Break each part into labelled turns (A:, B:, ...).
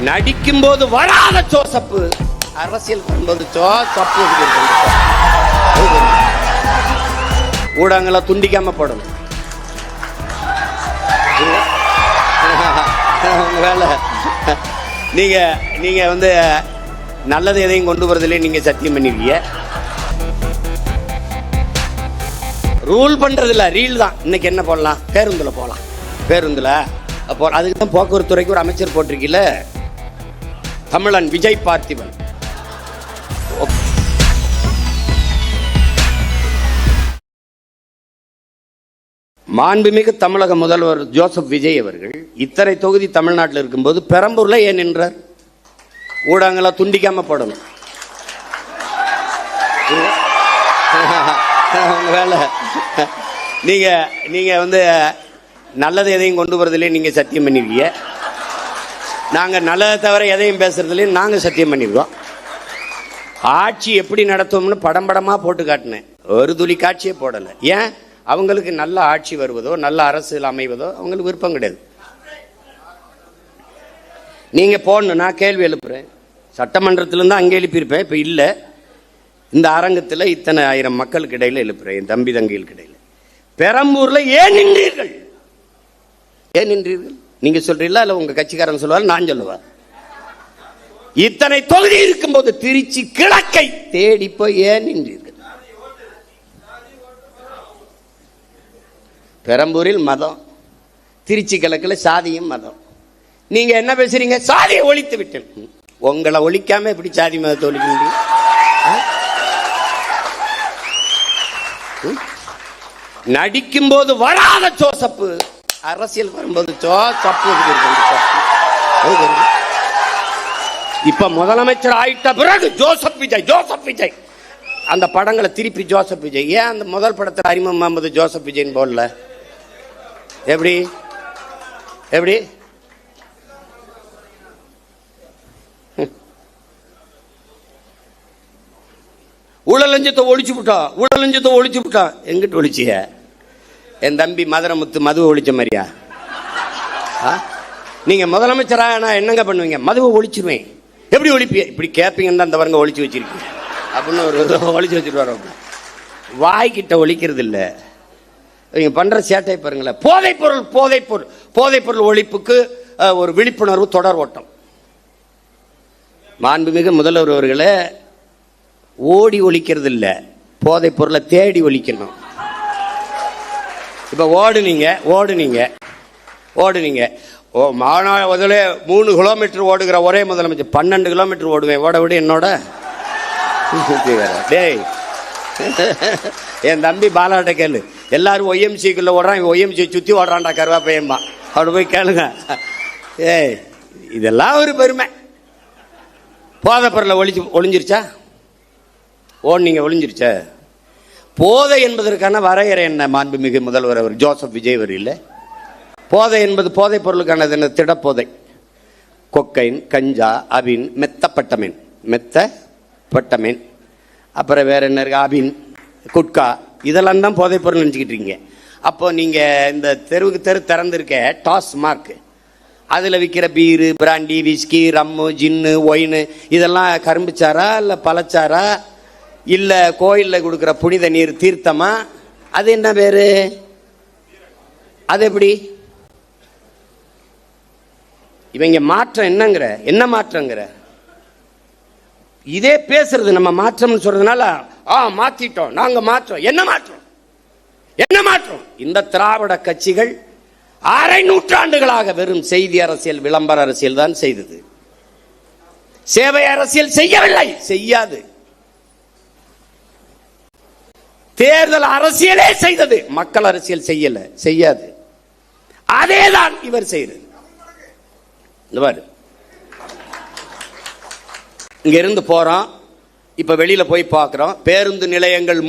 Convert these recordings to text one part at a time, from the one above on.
A: நடிக்கும் போது வராத ஜோசப்பு அரசியல் வரும்போது ஜோசப்பு ஊடகங்களை துண்டிக்காம போடணும். வேலை நீங்க வந்து நல்லது எதையும் கொண்டு வரதில்லை. நீங்க சத்தியம் பண்ணிருக்கீங்க. ரூல் பண்றது இல்ல, ரீல் தான். இன்னைக்கு என்ன போடலாம்? பேருந்துல போகலாம். பேருந்துல அப்போ அதுக்கு தான் போக்குவரத்து துறைக்கு ஒரு அமைச்சர் போட்டிருக்கீல, தமிழன் விஜய் பார்த்திபன். மாண்புமிகு தமிழக முதல்வர் ஜோசப் விஜய் அவர்கள் இத்தனை தொகுதி தமிழ்நாட்டில் இருக்கும்போது பெரம்பூர்ல ஏன் நின்றார்? ஊடகங்களை துண்டிக்காம போடணும். வேலை நீங்க வந்து நல்லது எதையும் கொண்டு வரதில்லை. நீங்க சத்தியம் பண்ணிருக்கீங்க. நாங்க நல்லதை தவிர எதையும் பேசுறதுல நாங்க சத்தியம் பண்ணிருக்கோம். ஆட்சி எப்படி நடத்துவோம்னு படம் படமா போட்டு காட்டினேன். ஒரு துளி காட்சியே போடல. ஏன்? அவங்களுக்கு நல்ல ஆட்சி வருவதோ நல்ல அரசியல் அமைவதோ அவங்களுக்கு விருப்பம் கிடையாது. நீங்க போடணும். நான் கேள்வி எழுப்புறேன். சட்டமன்றத்திலிருந்து அங்கே எழுப்பியிருப்பேன். இப்ப இல்ல, இந்த அரங்கத்தில் இத்தனை ஆயிரம் மக்களுக்கு இடையில எழுப்புறேன். என் தம்பி தங்கைகளுக்கு இடையில பெரம்பூர்ல ஏன் நின்றீர்கள்? ஏன் நின்றீர்கள்? நீங்க சொல்றீங்களா இல்ல உங்க கட்சிக்காரன் சொல்லுவார், நான் சொல்லுவார்? இத்தனை தொகுதி இருக்கும் போது திருச்சி கிழக்கை தேடி போய் ஏன் நின்றீர்கள்? பெரம்பூரில் மதம், திருச்சி கிழக்குல சாதியும் மதம். நீங்க என்ன பேசுறீங்க? சாதியை ஒழித்து விட்டேன். உங்களை ஒழிக்காம எப்படி சாதி மதத்தை ஒழிக்க முடியும்? நடிக்கும் போது வராத ஜோசப்பு அரசியல் வரும்போது ஜோசப்பு. இப்ப முதலமைச்சர் ஆயிட்ட பிறகு ஜோசப் விஜய், ஜோசப் விஜய். அந்த படங்களை திருப்பி ஜோசப் விஜய். ஏன் அந்த முதல் படத்தில் அறிமுகம் முகமது ஜோசப் விஜய் போடல? எப்படி எப்படி ஊழலஞ்சத்தை ஒழிச்சு விட்டான். ஊழலஞ்சத்தை ஒழிச்சு விட்டான். எங்கிட்ட ஒழிச்சிய? என் தம்பி மதுரமுத்து மதுவை ஒழிச்ச மாதிரியா? நீங்க முதலமைச்சரா நான் என்னங்க பண்ணுவீங்க? மதுவை ஒழிச்சிருவேன். எப்படி ஒழிப்பீங்க? இப்படி கேட்பீங்கன்னு தான் அந்த வரங்க ஒழிச்சு வச்சிருக்கீங்க அப்படின்னு ஒரு ஒழிச்சு வச்சுட்டு வரோம். வாய்கிட்ட ஒழிக்கிறது இல்லை. நீங்க பண்ற சேட்டை பாருங்களேன். போதைப்பொருள் போதைப்பொருள் போதைப்பொருள் ஒழிப்புக்கு ஒரு விழிப்புணர்வு தொடர் ஓட்டம். மாண்புமிகு முதல்வர் அவர்களே, ஓடி ஒழிக்கிறது இல்லை, போதை பொருளை தேடி ஒழிக்கணும். இப்ப ஓடுனீங்க ஓ மாநாடு 3 கிலோமீட்டர் ஓடுகிற ஒரே முதலமைச்சர் 12 கிலோமீட்டர் ஓடுவேன். ஓட விட என்னோட டேய். என் தம்பி பாலாட்ட கேளு. எல்லாரும் ஒய்எம்சிக்குள்ள ஓடுறான், ஒய்எம்சி சுத்தி ஓடுறான்டா கருவாப்பையம்மா. அவட போய் கேளுங்க. ஏய், இதெல்லாம் ஒரு பெருமை. போதை பொருளை ஒளிஞ்சிருச்சா? நீங்க ஒளிஞ்சிருச்ச? போதை என்பதற்கான வரையறை என்ன? மாண்புமிகு முதல்வர் அவர் ஜோசப் விஜய் அவர் இல்லை. போதை என்பது போதை பொருளுக்கானது என்ன? திடப்போதை. கொக்கைன், கஞ்சா, அபின், மெத்தப்பட்ட மீன், அப்புறம் வேற என்ன இருக்கு? அபின், குட்கா, இதெல்லாம் தான் போதை பொருள் நினைச்சுக்கிட்டு இருக்கீங்க. அப்போ நீங்க இந்த தெருவுக்கு திறந்திருக்க டாஸ்மார்க், அதில் விற்கிற பீரு, பிராண்டி, விஸ்கி, ரம்மு, ஜின்னு, ஒயின், இதெல்லாம் கரும்புச்சாரா இல்லை பழச்சாரா இல்ல கோயில்ல கொடுக்கிற புனித நீர் தீர்த்தமா? அது என்ன பேரு? அது எப்படி? இவங்க மாற்றம் என்னங்கிற? என்ன மாற்றங்கிற? இதே பேசுறது நம்ம மாற்றம் சொல்றதுனால மாத்திட்டோம், நாங்க மாற்றம். என்ன மாற்றம்? என்ன மாற்றம்? இந்த திராவிட கட்சிகள் அரை நூற்றாண்டுகளாக வெறும் செய்தி அரசியல், விளம்பர அரசியல் தான் செய்தது. சேவை அரசியல் செய்யவில்லை, செய்யாது. தேர்தல் அரசியலே செய்தது, மக்கள் அரசியல் செய்யாது. அதேதான் இவர் செய்யறது. இங்க இருந்து போறோம், இப்ப வெளியில போய் பார்க்கிறோம். பேருந்து நிலையங்கள்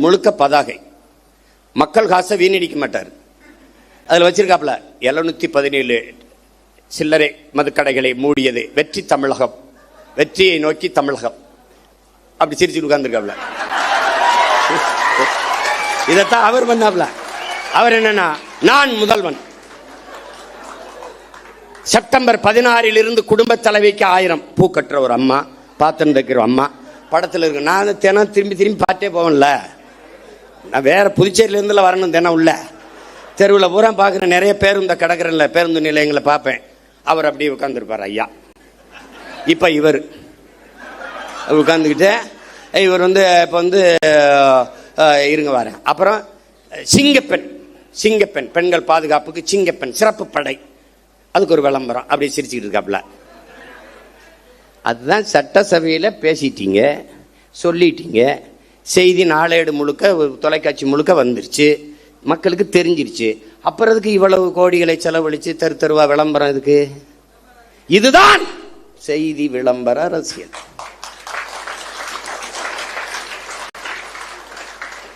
A: முழுக்க பதாகை. மக்கள் காசை வீணடிக்க மாட்டார். அதுல வச்சிருக்காப்ல 717 சில்லறை மதுக்கடைகளை மூடியது வெற்றி தமிழகம், வெற்றியை நோக்கி தமிழகம். அப்படி சிரிச்சு உட்கார்ந்துருக்காப்ல. இதைத்தான் அவர் பண்ணாப்ல. அவர் என்னன்னா, நான் முதல்வன், செப்டம்பர் 16 குடும்ப தலைவிக்கு 1000 பூ கட்டுற ஒரு அம்மா, பாத்திரம் தைக்கிற அம்மா படத்தில் இருக்கு. நான் தினம் திரும்பி திரும்பி பார்த்தே போவேன்ல, நான் வேற புதுச்சேரியிலேருந்துல வரணும் தினம் உள்ள தெருவில் பூரா பார்க்குறேன். நிறைய பேருந்து கிடக்கிறேன்ல, பேருந்து நிலையங்களை பார்ப்பேன். அவர் அப்படியே உட்காந்துருப்பார் ஐயா. இப்போ இவர் உட்காந்துக்கிட்டு இவர் இப்போ இருங்க வரேன். அப்புறம் சிங்கப்பெண் பெண்கள் பாதுகாப்புக்கு சிங்கப்பெண் சிறப்பு படை, அதுக்கு ஒரு விளம்பரம் அப்படி சிரிச்சுக்கிட்டு இருக்காப்புல. அதுதான் சட்டசபையில் பேசிட்டீங்க, சொல்லிட்டீங்க, செய்தி நாளேடு முழுக்க தொலைக்காட்சி முழுக்க வந்துருச்சு, மக்களுக்கு தெரிஞ்சிருச்சு. அப்புறம் அதுக்கு இவ்வளவு கோடிகளை செலவழிச்சு தெருவா விளம்பரம் இதுக்கு? இதுதான் செய்தி விளம்பர அரசியல்.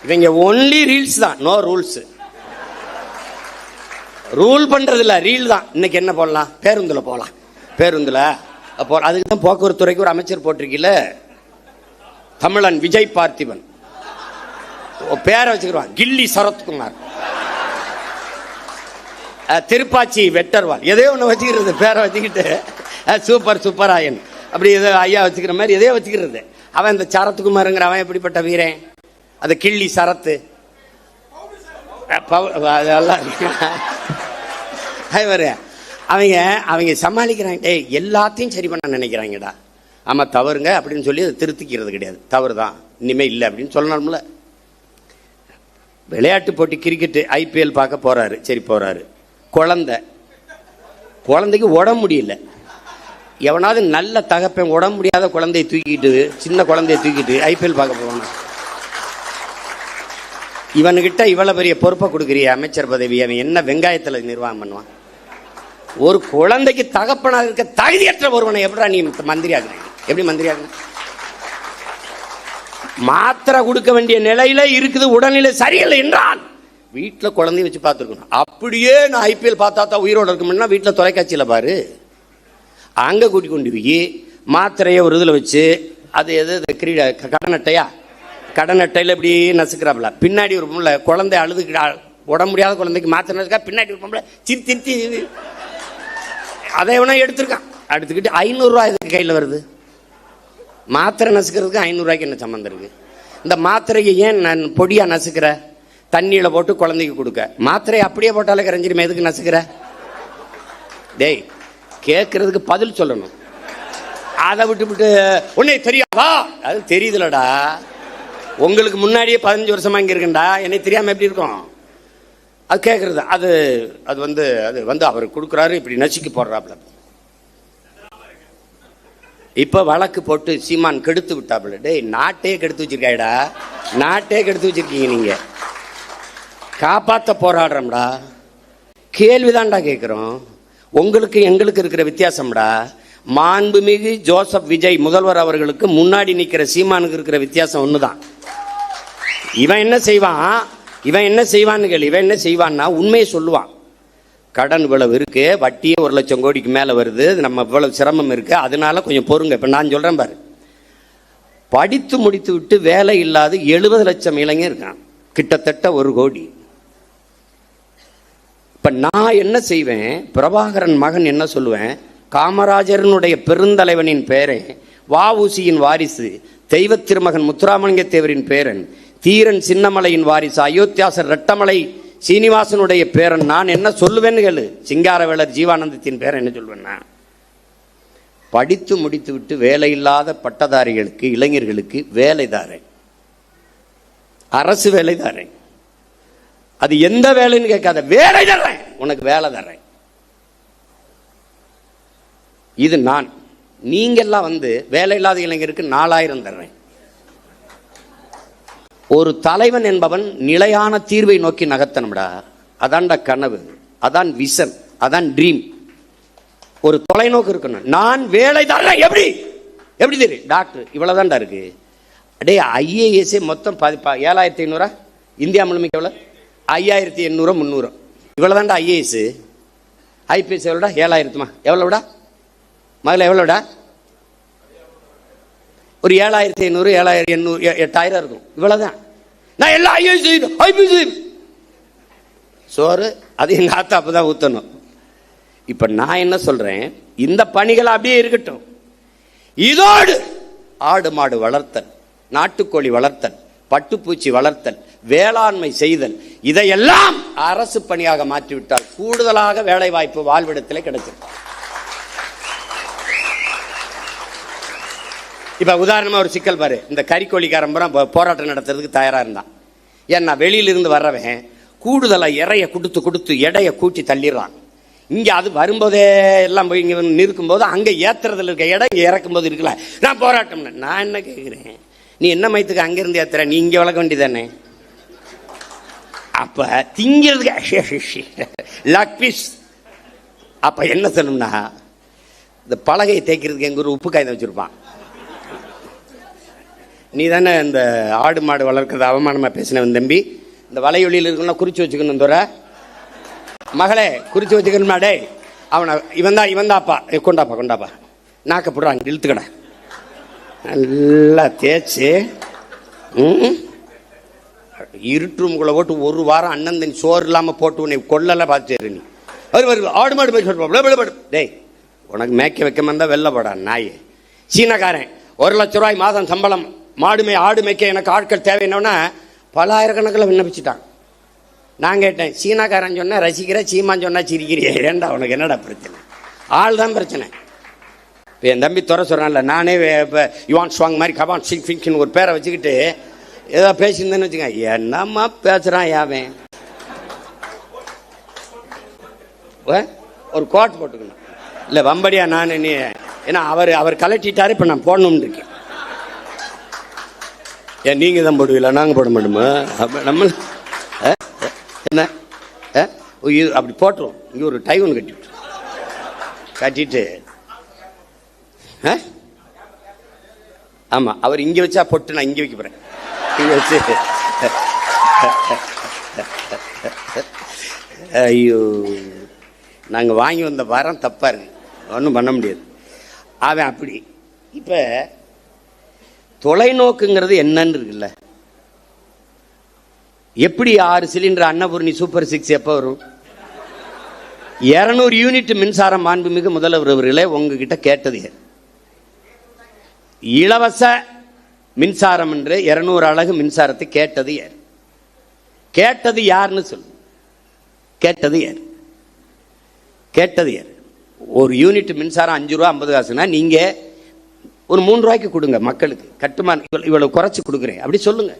A: இவங்க ஒன்லி ரீல்ஸ் தான், நோ ரூல்ஸ். ரூல் பண்றது இல்ல, ரீல் தான். இன்னைக்கு என்ன போடலாம்? பேருந்துல போகலாம், பேருந்துல அதுக்கு தான் போக்குவரத்து துறைக்கு ஒரு அமைச்சர் போட்டிருக்கீல, தமிழன் விஜய் பார்த்திபன். பேரை வச்சுக்கிறான் கில்லி சரத்குமார், திருப்பாச்சி வெட்டர்வால், எதையோ ஒன்று வச்சுக்கிறது பேரை வச்சுக்கிட்டு சூப்பராயன் அப்படி ஏதோ ஐயா வச்சுக்கிற மாதிரி எதையோ வச்சுக்கிறது. அவன் இந்த சரத்குமாருங்கிற அவன் எப்படிப்பட்ட வீரன்? அது கிள்ளி சரத்து அதெல்லாம் அவங்க சமாளிக்கிறாங்க. எல்லாத்தையும் சரி பண்ண நினைக்கிறாங்கடா. ஆமா தவறுங்க அப்படின்னு சொல்லி அதை திருத்திக்கிறது கிடையாது. தவறு தான், இனிமே இல்லை அப்படின்னு சொல்லணும்ல. விளையாட்டு போட்டி கிரிக்கெட் IPL பார்க்க போறாரு. சரி போறாரு, குழந்தைக்கு உடம்பு முடியல. எவனாவது நல்ல தகப்பன் உடம்பு முடியாத குழந்தைய தூக்கிட்டு, சின்ன குழந்தைய தூக்கிட்டு IPL பார்க்க போவானா? இவனுக்கிட்ட இவ்வளவு பெரிய பொறுப்பை கொடுக்குறிய அமைச்சர் பதவி, அவன் என்ன வெங்காயத்தில் நிர்வாகம் பண்ணுவான்? ஒரு குழந்தைக்கு தகப்பனாக இருக்க தகுதியற்ற ஒருவனை எப்படா நீ மந்திரி ஆகுறீங்க? எப்படி மந்திரி ஆகுற? மாத்திரை கொடுக்க வேண்டிய நிலையில இருக்குது, உடல்நிலை சரியில்லை என்றால் வீட்டில் குழந்தைய வச்சு பார்த்துருக்கணும். அப்படியே நான் IPL பார்த்தா தான் உயிரோடு இருக்கணும்னா வீட்டில் தொலைக்காட்சியில் பாரு. அங்கே கூட்டி கொண்டு போய் மாத்திரையை ஒரு இதில் வச்சு, அது எது கடன் அட்டையில் இப்படி நசுக்கிறாப்புல. பின்னாடி ஒரு பொம்பளை குழந்தை அழுதுக்கிட்டா, உடம்பு முடியாத குழந்தைக்கு மாத்திரை நசுக்கா, பின்னாடி ஒரு பொம்பளை திருத்தி அதை எவனா எடுத்துக்கிட்டு 500 ரூபாய் இதுக்கு கையில் வருது. மாத்திரை நசுக்கிறதுக்கு 500 ரூபாய்க்கு என்ன சம்மந்தம் இருக்கு? இந்த மாத்திரையை ஏன் நான் பொடியா நசுக்கிற? தண்ணியில போட்டு குழந்தைக்கு கொடுக்க, மாத்திரையை அப்படியே போட்டாலே கரைஞ்சிருமே, எதுக்கு நசுக்கிற? டேய், கேட்கறதுக்கு பதில் சொல்லணும். அதை விட்டு உன்னை தெரியாதா? அது தெரியுதுலடா, உங்களுக்கு முன்னாடியே 15 வருஷமா இங்க இருக்குண்டா, என்னை தெரியாம எப்படி இருக்கும்? அது கேட்கறது. அது அவர் கொடுக்குறாரு, இப்படி நசுக்கி போடுறாப்புல. இப்ப வழக்கு போட்டு சீமான் கெடுத்து விட்டாப்புல. டேய், நாட்டே கெடுத்து வச்சிருக்காடா, நாட்டே கெடுத்து வச்சிருக்கீங்க நீங்க. காப்பாற்ற போராடுறோம்டா, கேள்விதான்டா கேட்கிறோம். உங்களுக்கு எங்களுக்கு இருக்கிற வித்தியாசம்டா, மாண்புமிகு ஜோசப் விஜய் முதல்வர் அவர்களுக்கு முன்னாடி நிற்கிற சீமானுக்கு இருக்கிற வித்தியாசம் ஒண்ணுதான். இவன் என்ன செய்வான்னு கேள்வி. இவன் என்ன செய்வான்னா உண்மையை சொல்லுவான். கடன் இவ்வளவு இருக்கு, வட்டியே 1 லட்சம் கோடிக்கு மேல வருது, நம்ம இவ்வளவு சிரமம் இருக்கு, அதனால கொஞ்சம் பொறுங்க. இப்ப நான் சொல்றேன் பாரு, படித்து முடித்து விட்டு வேலை இல்லாத 70 லட்சம் இளைஞர் இருக்கான், கிட்டத்தட்ட 1 கோடி. இப்ப நான் என்ன செய்வேன்? பிரபாகரன் மகன் என்ன சொல்லுவேன்? காமராஜரனுடைய பெருந்தலைவனின் பேரன், வஉசியின் வாரிசு, தெய்வ திருமகன் முத்துராமலிங்க தேவரின் பேரன், தீரன் சின்னமலையின் வாரிசு, அயோத்தியாசர் ரெட்டமலை சீனிவாசனுடைய பேரன். நான் என்ன சொல்லுவேன்னு கேளு. சிங்காரவேலர் ஜீவானந்தத்தின் பேரன் என்ன சொல்வேன்னா, படித்து முடித்து விட்டு வேலை இல்லாத பட்டதாரிகளுக்கு, இளைஞர்களுக்கு வேலை தாரேன், அரசு வேலை தாரேன். அது எந்த வேலைன்னு கேட்காத, வேலை தர்றேன், உனக்கு வேலை தர்றேன். இது நான். நீங்கெல்லாம் வேலை இல்லாத இளைஞருக்கு 4000 தர்றேன். ஒரு தலைவன் என்பவன் நிலையான தீர்வை நோக்கி நகர்த்தணும்டா. அதான்டா கனவு, அதான் விஷன், அதான் ட்ரீம். ஒரு தொலைநோக்கு இருக்கணும். நான் வேலை தர்றேன். எப்படி தெரியும்? டாக்டர் இவ்வளவுதான்டா இருக்கு. அடே, IAS மொத்தம் 7500 இந்தியா முழுமைக்கு எவ்வளவு? 5800 300 இவ்வளவுதான்டா IAS. IPS எவ்வளோடா? 7000. எவ்வளவுடா முதல்ல? எவ்வளோடா? ஒரு 7500 7800 8000 இருக்கும். இவ்வளவுதான். நான் எல்லாம் IPS சோறு அது எங்க ஆத்தா அப்பதான் ஊத்தணும். இப்ப நான் என்ன சொல்றேன், இந்த பணிகள் அப்படியே இருக்கட்டும். இதோடு ஆடு மாடு வளர்த்தல், நாட்டுக்கோழி வளர்த்தல், பட்டுப்பூச்சி வளர்த்தல், வேளாண்மை செய்தல், இதையெல்லாம் அரசு பணியாக மாற்றிவிட்டால் கூடுதலாக வேலை வாய்ப்பு வாழ்விடத்தில் கிடைக்கும். இப்ப உதாரணமா ஒரு சிக்கல் பாரு, இந்த கறிக்கோழிக்காரன் போராட்டம் நடத்துறதுக்கு தயாரா இருந்தான். ஏன்னா வெளியிலிருந்து வர்றவன் கூடுதலா இறைய கொடுத்து கொடுத்து எடைய கூட்டி தள்ளிடுறான். இங்க அது வரும்போதே எல்லாம் போய் இங்க நிற்கும் போது அங்க ஏத்துறதுல இருக்க இடம் இறக்கும் போது இருக்குல்ல, நான் போராட்டம். நான் என்ன கேட்கிறேன், நீ என்ன மயத்துக்கு அங்கிருந்து ஏத்துற, நீ இங்க வளர்க்க வேண்டியதானே? அப்ப திங்கிறதுக்கு லக் பீஸ். அப்ப என்ன சொல்லணும்னா, இந்த பலகையை தேய்க்கிறதுக்கு எங்க ஒரு உப்பு காய்ந்த வச்சிருப்பான். நீ தானே இந்த ஆடு மாடு வளர்க்கறது அவமானமா பேசினவன் தம்பி, இந்த வலையொலியில் இருக்கணும் குறிச்சு வச்சுக்கணும். தோற மகளே குறிச்சு வச்சுக்கணுமா? டே அவனை இவன் தாப்பா, கொண்டாப்பா நாக்கப்படுறான், இழுத்துக்கடா நல்லா தேய்ச்சி இருட்டுக்குள்ள போட்டு ஒரு வாரம் அண்ணன் தண்ணி சோறு இல்லாம போட்டு உன்னை கொள்ளல பார்த்துரு. நீ அவர் ஆடு மாடு போய் டேய் உனக்கு மேய்க்க வைக்க வந்தா வெள்ள போடா நாயே. சீனக்காரன் 1 லட்ச ரூபாய் மாதம் சம்பளம், ஆடு மேய்க்க எனக்கு ஆட்கள் தேவைன்னா பல ஆயிரக்கணக்கில் விண்ணப்பிச்சுட்டான். நான் கேட்டேன், சீனாக்காரன் சொன்னா ரசிக்கிற, சீமான் சொன்னா சிரிக்கிறிய, ஏண்டா உனக்கு என்னடா பிரச்சனை? ஆள் தான் பிரச்சனை. இப்போ என் தம்பி துறை சொல்றான்ல, நானே இப்போ யுவான் ஸ்வாங் மாதிரி கபான் சிங் ஃபிங்னு ஒரு பேரை வச்சுக்கிட்டு ஏதோ பேசியிருந்தேன்னு வச்சுக்கேன், என்னம்மா பேசுறான் யாவன். ஒரு கோட் போட்டுக்கணும் இல்லை வம்படியா நான் நீ, ஏன்னா அவர் கலட்டிட்டாரு, இப்போ நான் போடணும்னு இருக்கேன். ஏன் நீங்க தான் போடுவீங்களா, நாங்க போட மாட்டோமா? நம்ம என்ன அப்படி போட்டுரும். இங்க ஒரு டை ஒன்று கட்டிட்டு ஆமா, அவர் இங்க வச்சா பொட்டு, நான் இங்க வைக்க போறேன். இங்க வச்சு ஐயோ, நாங்க வாங்கி வந்த வாரம் தப்பா இருக்கு, ஒன்றும் பண்ண முடியாது. அவன் அப்படி. இப்ப தொலைநோக்குங்கிறது என்னன்னு இருக்குல்ல, எப்படி 6 சிலிண்டர் அன்னபூர்ணி சூப்பர் 6 எப்ப வரும்? 200 யூனிட் மின்சாரம் மாண்புமிகு முதல்வர் அவர்களே உங்ககிட்ட கேட்டது இலவச மின்சாரம் என்று 200 அலகு மின்சாரத்தை கேட்டது யார்? கேட்டது யாருன்னு சொல்லு. கேட்டது யார்? ஒரு யூனிட் மின்சாரம் 5 ரூபா 50 காசுனா நீங்க ஒரு 3 ரூபாய்க்கு கொடுங்க மக்களுக்கு, கட்டுமான இவ்வளவு குறைச்சு கொடுக்குறேன் அப்படி சொல்லுங்க.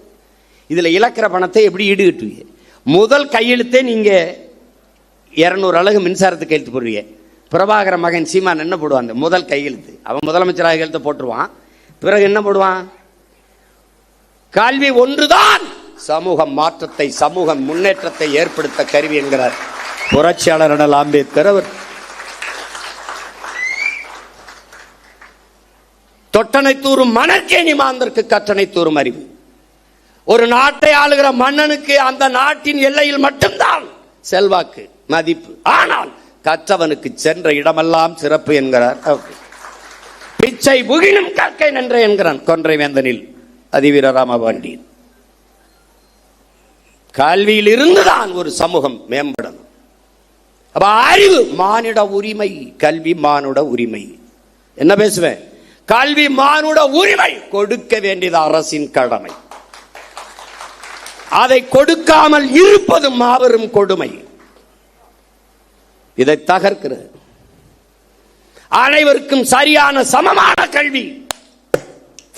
A: இதுல இழக்கிற பணத்தை எப்படி ஈடுகட்டுவீங்க? முதல் கையெழுத்தே நீங்க 200 அலகு மின்சாரத்துக்கு கையெழுத்து போடுவீங்க. பிரபாகர மகன் சீமான் என்ன போடுவான்? முதல் கையெழுத்து அவன் முதலமைச்சராக கையெழுத்து போட்டுருவான். பிறகு என்ன போடுவான்? கல்வி ஒன்றுதான் சமூக மாற்றத்தை, சமூக முன்னேற்றத்தை ஏற்படுத்த கருவி என்கிறார் புரட்சியாளர் அண்ணல் அம்பேத்கர் அவர். தொட்டனை தூரும் மணற்கேணி மாந்தற்கு கற்றனை தூரும் அறிவு. ஒரு நாட்டை ஆளுகிற மன்னனுக்கு அந்த நாட்டின் எல்லையில் மட்டும்தான் செல்வாக்கு மதிப்பு, ஆனால் கற்றவனுக்கு சென்ற இடமெல்லாம் சிறப்பு என்கிறார். பிச்சை புகினும் கற்கை நன்றே என்கிறான் கொன்றை வேந்தனில் அதிவீர ராமபாண்டியன். கல்வியில் இருந்துதான் ஒரு சமூகம் மேம்படணும். அப்ப அறிவு மானிட உரிமை, கல்வி மானுட உரிமை. என்ன பேசுவேன்? கல்வி மானுட உரிமை, கொடுக்க வேண்டியது அரசின் கடமை. அதை கொடுக்காமல் இருப்பது மாபெரும் கொடுமை. இதை தகர்க்கிறது. அனைவருக்கும் சரியான சமமான கல்வி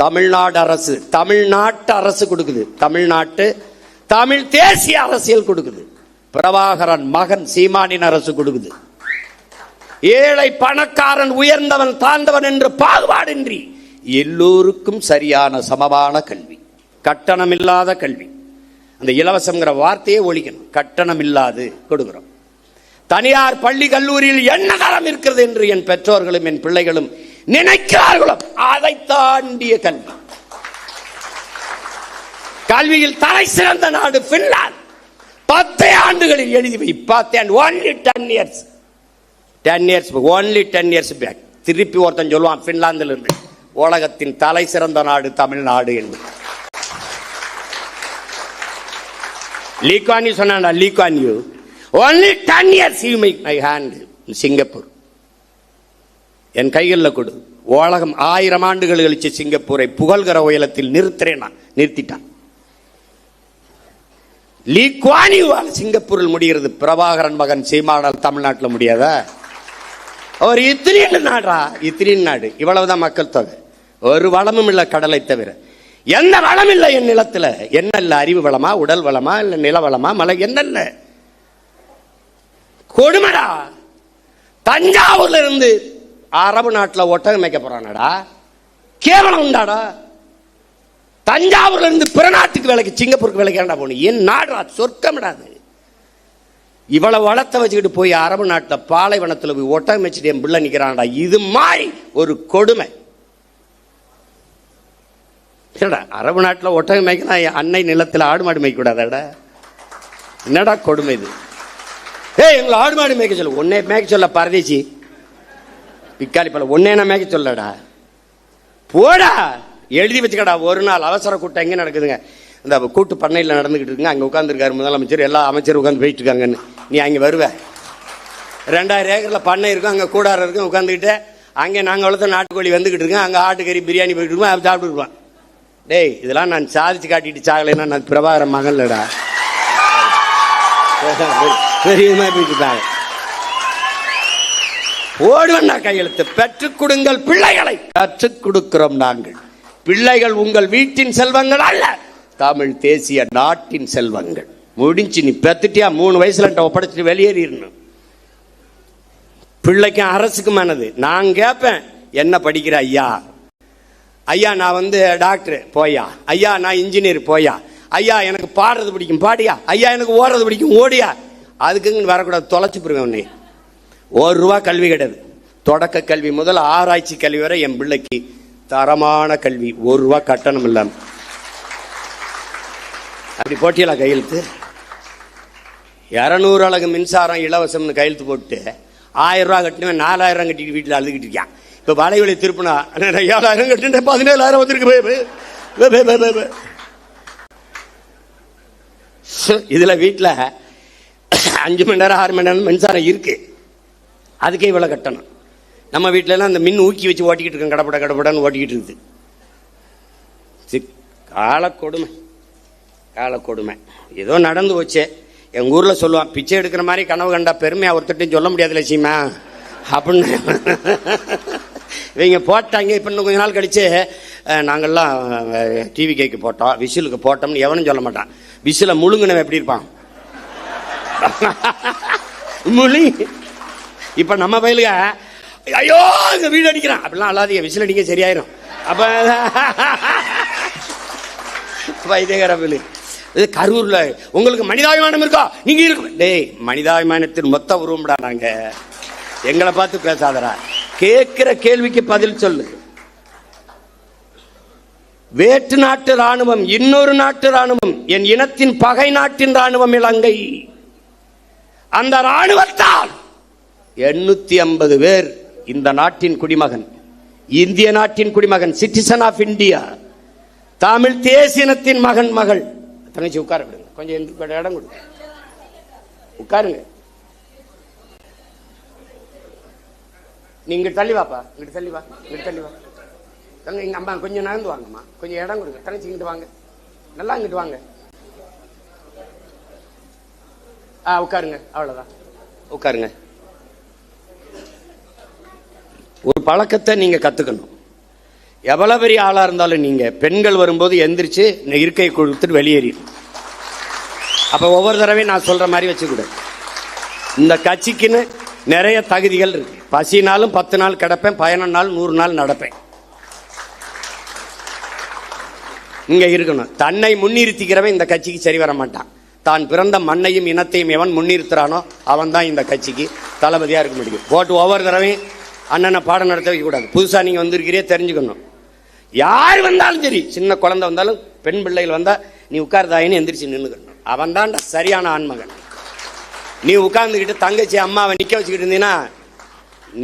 A: தமிழ்நாடு அரசு, தமிழ்நாட்டு அரசு கொடுக்குது. தமிழ் தேசிய அரசியல் கொடுக்குது. பிரபாகரன் மகன் சீமானின் அரசு கொடுக்குது. ஏழை பணக்காரன் உயர்ந்தவன் தாழ்ந்தவன் என்று பாகுபாடின்றி எல்லோருக்கும் சரியான சமமான கல்வி, கட்டணம் இல்லாத கல்வி. அந்த இலவசம்ங்கிற வார்த்தையே ஒழிக்கணும். கட்டணம் இல்லாது கொடுக்கிறோம். தனியார் பள்ளி கல்லூரியில் என்ன தரம் இருக்கிறது என்று என் பெற்றோர்களும் என் பிள்ளைகளும் நினைக்கிறார்களோ அதை தாண்டிய கல்வி. கல்வியில் தலை சிறந்த நாடு பின்லாந்து. 10 ஆண்டுகளில் எழுதி வை. 10 only 10 years. 10 years only 10 years back. திருப்பி ஒருத்தன் சொல்லுவான் பின்லாந்தில் இருந்து, உலகத்தின் தலை சிறந்த நாடு தமிழ்நாடு என்று. லீ குவான் யூ சொன்னா, Lee Kuan Yew only 10 years you make my hand. Singapore என் கைகளில் கொடு. உலகம் 1000 ஆண்டுகள் கழிச்சு சிங்கப்பூரை புகழ்கிற உயரத்தில் நிறுத்திட்டான். லீ குவான் யூவால் சிங்கப்பூரில் முடிகிறது. பிரபாகரன் மகன் சீமானால் தமிழ்நாட்டில் முடியாதா? ஒரு இத்திரியின் நாடு. இவ்வளவுதான் மக்கள் தொகை. ஒரு வளமும் இல்லை கடலை தவிர. எந்த வளம் இல்லை என் நிலத்துல. என்ன இல்ல? அறிவு வளமா, உடல் வளமா, இல்ல நில வளமா, மலை என்ன இல்ல? கொடுமடா. தஞ்சாவூர்ல இருந்து அரபு நாட்டில் ஒட்டகம் மேய்க்க போறானடா. கேவலம் உண்டாடா. தஞ்சாவூர்ல இருந்து பிற நாட்டுக்கு வேலைக்கு, சிங்கப்பூருக்கு வேலைக்கு ஏன்டா போகணும்? என் நாடா, சொர்க்கமிடாது. இவ்வளவு வளத்தை வச்சுக்கிட்டு போய் அரபு நாட்டில் பாலைவனத்தில் போய் ஒட்டகம் வச்சுட்டு என் பிள்ளை நிற்கிறான்டா. இது மாதிரி ஒரு கொடுமை. அரபு நாட்டில் ஒட்டகம் மேய்க்கலாம், அன்னை நிலத்தில் ஆடு மாடு மேய்க்க கூடாதாடா? என்னடா கொடுமை இது? எங்களை ஆடு மாடு மேய்க்க சொல்ல, ஒன்னே மேய்க்க சொல்ல பரதேசி பிக்காளி பல, ஒன்னே நான் மேய்க்க சொல்லடா. போடா, எழுதி வச்சுக்கடா. ஒரு நாள் அவசர கூட்டம் எங்கே நடக்குதுங்க? இந்த கூட்டு பண்ணையில் நடந்துகிட்டு இருக்குங்க. அங்கே உட்காந்துருக்காரு முதலமைச்சர், எல்லா அமைச்சரும் உட்காந்து போயிட்டு இருக்காங்கன்னு. நீ அங்கே வருவ. 2000 ஏக்கரில் பண்ணை இருக்கும், அங்கே கூடாரம் இருக்கும். உட்காந்துக்கிட்டு அங்கே நாங்கள் வளர்த்த நாட்டுக்கோழி வந்துக்கிட்டு இருக்கோம். அங்கே ஆட்டுக்கறி பிரியாணி போயிட்டு இருக்கோம், அதை சாப்பிட்டு இருப்பான். டேய், இதெல்லாம் நான் சாதிச்சு காட்டிட்டு சாகலைன்னா நான் பிரபாகரன் மகன்லடா. பெரியமா போயிட்டு இருக்காங்க. ஓடுவண்ணா கையெழுத்து. பெற்றுக் கொடுங்கள் பிள்ளைகளை. கற்றுக் கொடுக்கிறோம் நாங்கள். பிள்ளைகள் உங்கள் வீட்டின் செல்வங்கள் அல்ல, தமிழ் தேசிய நாட்டின் செல்வங்கள். முடிஞ்சு. நீ பெத்துட்டியா 3 வயசுல ஒப்படைச்சிட்டு வெளியேறிடணும். பிள்ளைக்கும் அரசுக்குமானது. நான் கேட்பேன், என்ன படிக்கிற ஐயா? ஐயா நான் டாக்டர் போயா. ஐயா நான் இன்ஜினியர் போயா. ஐயா எனக்கு பாடுறது பிடிக்கும் பாடியா. ஐயா எனக்கு ஓடுறது பிடிக்கும் ஓடியா. அதுக்குன்னு வரக்கூடாது, தொலைச்சு போடுவேன் உன்னை. ₹1 கல்வி கிடையாது. தொடக்க கல்வி முதல் ஆராய்ச்சி கல்வி வரை என் பிள்ளைக்கு தரமான கல்வி. ₹1 கட்டணம் இல்லாம. அப்படி போட்டியலா கையெழுத்து? 200 அலகு மின்சாரம் இலவசம்னு கையெழுத்து போட்டு ₹1000 கட்டினவன் 4000 கட்டிட்டு வீட்டில் அழுதுகிட்டு இருக்கான். இப்ப வலைவலி திருப்பினா 7000 கட்டு 17,000 வந்திருக்கு. இதுல வீட்டில் 5 மணி நேரம் 6 மணி நேரம் மின்சாரம் இருக்கு, அதுக்கே இவ்வளவு கட்டணும். நம்ம வீட்டில எல்லாம் அந்த மின் ஊக்கி வச்சு ஓட்டிக்கிட்டு இருக்கோம், கடப்படன்னு ஓட்டிக்கிட்டு இருக்குது. காலக்கொடுமை ஏதோ நடந்து போச்சு. எங்க ஊர்ல சொல்லுவான், பிச்சை எடுக்கிற மாதிரி கனவு கண்டா பெருமையா ஒருத்தட்டையும் சொல்ல முடியாதுல்ல சீமா அப்படின்னு. இவங்க போட்டாங்க. இப்ப இன்னும் கொஞ்ச நாள் கழிச்சு நாங்கள்லாம் டிவி கேக்கு போட்டோம், விசிலுக்கு போட்டோம்னு எவனும் சொல்ல மாட்டான். விசில முழுங்கினவன் எப்படி இருப்பான்? முழி. இப்ப நம்ம பயிலுக ஐயோ இங்க வீடு அடிக்கிறான் அப்படிலாம் அல்லாதீங்க, விசில் அடிக்க சரியாயிரும். அப்ப வைத்தியகர இது கரூர்ல உங்களுக்கு மனிதாபிமானம் இருக்கா? நீங்க இருக்கு. டேய், மனிதாபிமானத்தின் மொத்த உருவம்டா நாங்க. எங்களை பார்த்து பேசாதரா. கேட்கிற கேள்விக்கு பதில் சொல்லு. வேற்று நாட்டு ராணுவம், இன்னொரு நாட்டு ராணுவம், என் இனத்தின் பகை நாட்டின் ராணுவம் இலங்கை. அந்த ராணுவத்தால் 850 பேர் இந்த நாட்டின் குடிமகன், இந்திய நாட்டின் குடிமகன், சிட்டிசன் ஆஃப் இந்தியா, தமிழ் தேசியனத்தின் மகன் மகள். தங்கச்சி உட்கார விடுங்க, கொஞ்சம் இடம் கொடுங்க, உட்காருங்க. நீங்க தள்ளி வாப்பா, இங்கிட்டு தள்ளி வா, இங்கிட்டு தள்ளி வா. தங்க இங்க அம்மா கொஞ்சம் நகர்ந்து வாங்கம்மா, கொஞ்சம் இடம் கொடுங்க. தங்கச்சி இங்கிட்டு வாங்க, நல்லா இங்கிட்டு வாங்க. உட்காருங்க, அவ்வளவுதான், உட்காருங்க. ஒரு பழக்கத்தை நீங்க கத்துக்கணும். எவ்வளவு பெரிய ஆளா இருந்தாலும் நீங்க பெண்கள் வரும்போது எந்திரிச்சு இருக்கை கொடுத்துட்டு வெளியேறி. அப்ப ஒவ்வொரு தடவையும் நான் சொல்ற மாதிரி வச்சுக்கூட. இந்த கட்சிக்குன்னு நிறைய தகுதிகள் இருக்கு. பசினாலும் 10 நாள் கிடப்பேன், 11 நாள் 100 நாள் நடப்பேன். இங்க இருக்கணும். தன்னை முன்னிறுத்திக்கிறவன் இந்த கட்சிக்கு சரி வர மாட்டான். தான் பிறந்த மண்ணையும் இனத்தையும் எவன் முன்னிறுத்துறானோ அவன் தான் இந்த கட்சிக்கு தளபதியா இருக்க முடியும். போட்டு ஒவ்வொரு தடவையும் அண்ணனை பாடம் நடத்த வைக்க கூடாது. புதுசா நீங்க வந்திருக்கிறே தெரிஞ்சுக்கணும். யார் வந்தாலும் சரி, சின்ன குழந்தை வந்தாலும் பெண் பிள்ளைகள் வந்தா நீ உட்கார்தாயின்னு எந்திரிச்சு நின்னுக்கணும். அவன் தான் சரியான ஆண்மகன். நீ உட்கார்ந்துக்கிட்டு தங்கச்சி அம்மாவை நிக்க வச்சுக்கிட்டு இருந்தீங்கன்னா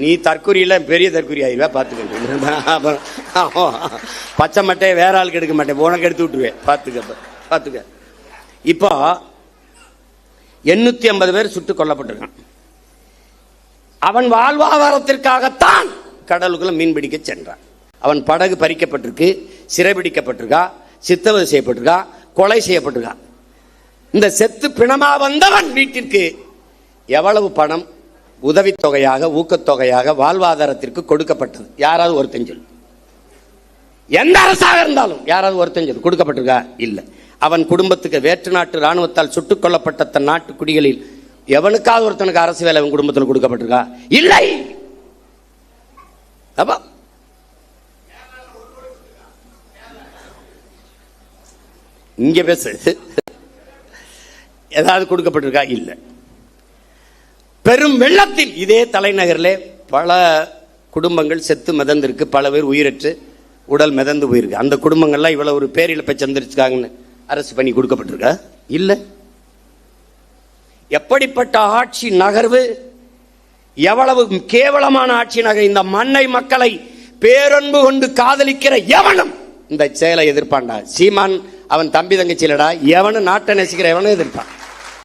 A: நீ தற்கொலையில பெரிய தற்கொலை ஆயிடுவா. பார்த்துக்க. பச்சை மட்டையை வேற ஆளுக்கு எடுக்க மாட்டேன், உனக்கு எடுத்து விட்டுருவேன். பார்த்துக்க. இப்போ 850 பேர் சுட்டுக் கொல்லப்பட்டிருக்கான். அவன் வாழ்வாதாரத்திற்காகத்தான் கடலுக்குள்ள மீன் பிடிக்க சென்றான். அவன் படகு பறிக்கப்பட்டிருக்கு, சிறைபிடிக்கப்பட்டிருக்கா, சித்தவதை செய்யப்பட்டிருக்கா, கொலை செய்யப்பட்டிருக்கா. இந்த செத்து பிணமா வந்தவன் வீட்டிற்கு எவ்வளவு பணம் உதவித்தொகையாக, ஊக்கத்தொகையாக, வாழ்வாதாரத்திற்கு கொடுக்கப்பட்டது? யாராவது ஒருத்தன் சொல்லு. எந்த அரசாக இருந்தாலும் யாராவது ஒருத்தன் சொல்லு கொடுக்கப்பட்டிருக்கா? இல்ல. அவன் குடும்பத்துக்கு வேற்று நாட்டு ராணுவத்தால் சுட்டுக் கொல்லப்பட்ட தன் நாட்டு குடிகளில் எவனுக்காவது ஒருத்தனுக்கு அரசு வேலை அவன் குடும்பத்தில் கொடுக்கப்பட்டிருக்கா? இல்லை. அப்ப இங்க பேசு, ஏதாவது கொடுக்கப்பட்டிருக்கா? இல்ல. பெரும் வெள்ளத்தில் இதே தலைநகரிலே பல குடும்பங்கள் செத்து மிதந்திருக்கு, பல பேர் உயிரற்று உடல் மிதந்து போயிருக்கு. அந்த குடும்பங்கள்லாம் இவ்வளவு ஒரு பேரிழப்பை சந்திரிச்சுக்காங்கன்னு அரசு பண்ணி கொடுக்கப்பட்டிருக்கா? இல்ல. எப்படிப்பட்ட ஆட்சி நகர்வு, எவ்வளவு கேவலமான ஆட்சி நகர். இந்த மண்ணை மக்களை பேரன்பு கொண்டு காதலிக்கிற எவனும் இந்த செயலை எதிர்ப்பான்டா. சீமான் அவன் தம்பி தங்கச்சியிலடா, எவனும் நாட்டை நேசிக்கிற எவனும் எதிர்ப்பான்.